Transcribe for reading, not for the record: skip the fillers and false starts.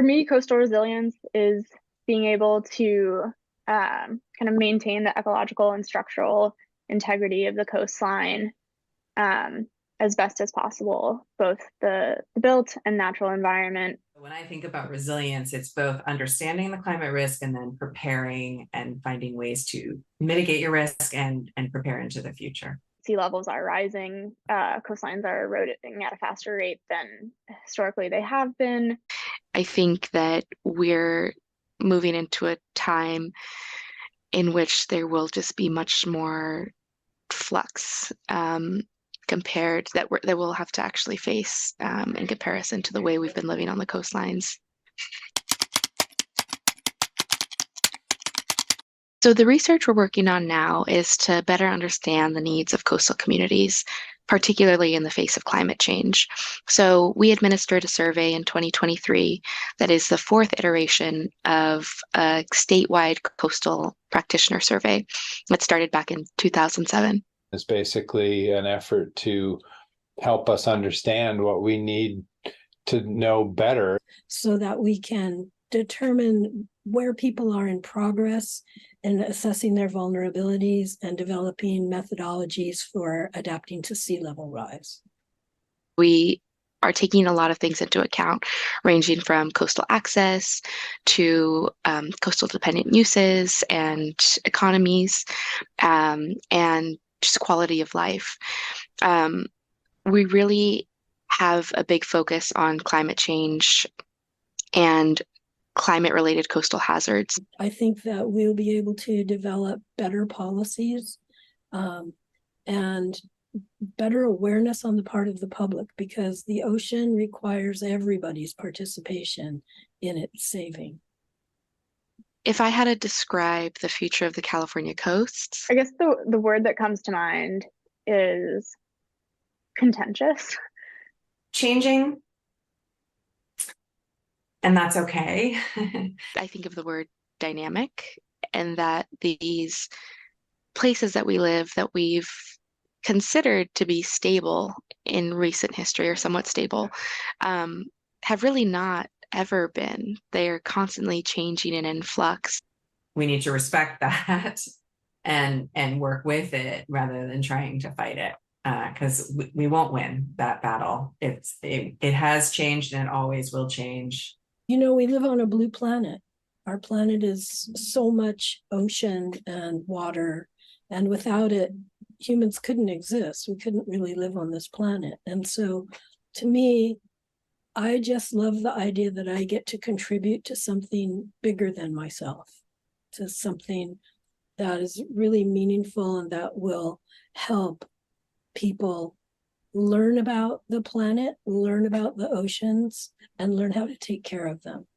me, coastal resilience is being able to kind of maintain the ecological and structural integrity of the coastline as best as possible, both the built and natural environment. When I think about resilience, it's both understanding the climate risk and then preparing and finding ways to mitigate your risk and prepare into the future. Sea levels are rising, coastlines are eroding at a faster rate than historically they have been. I think that we're moving into a time in which there will just be much more flux compared that we'll have to actually face in comparison to the way we've been living on the coastlines. So the research we're working on now is to better understand the needs of coastal communities, particularly in the face of climate change. So we administered a survey in 2023 that is the fourth iteration of a statewide coastal practitioner survey that started back in 2007. It's basically an effort to help us understand what we need to know better, so that we can determine where people are in progress in assessing their vulnerabilities and developing methodologies for adapting to sea level rise. We are taking a lot of things into account, ranging from coastal access to coastal dependent uses and economies, and just quality of life. We really have a big focus on climate change and climate-related coastal hazards. I think that we'll be able to develop better policies and better awareness on the part of the public, because the ocean requires everybody's participation in its saving. If I had to describe the future of the California coasts, I guess the word that comes to mind is contentious. Changing, and that's okay. I think of the word dynamic, and that these places that we live that we've considered to be stable in recent history or somewhat stable have really not ever been. They're constantly changing and in flux. We need to respect that and work with it rather than trying to fight it, because we won't win that battle. It has changed and it always will change. You know, we live on a blue planet. Our planet is so much ocean and water, and without it, humans couldn't exist. We couldn't really live on this planet. And so, to me, I just love the idea that I get to contribute to something bigger than myself, to something that is really meaningful and that will help people learn about the planet, learn about the oceans, and learn how to take care of them.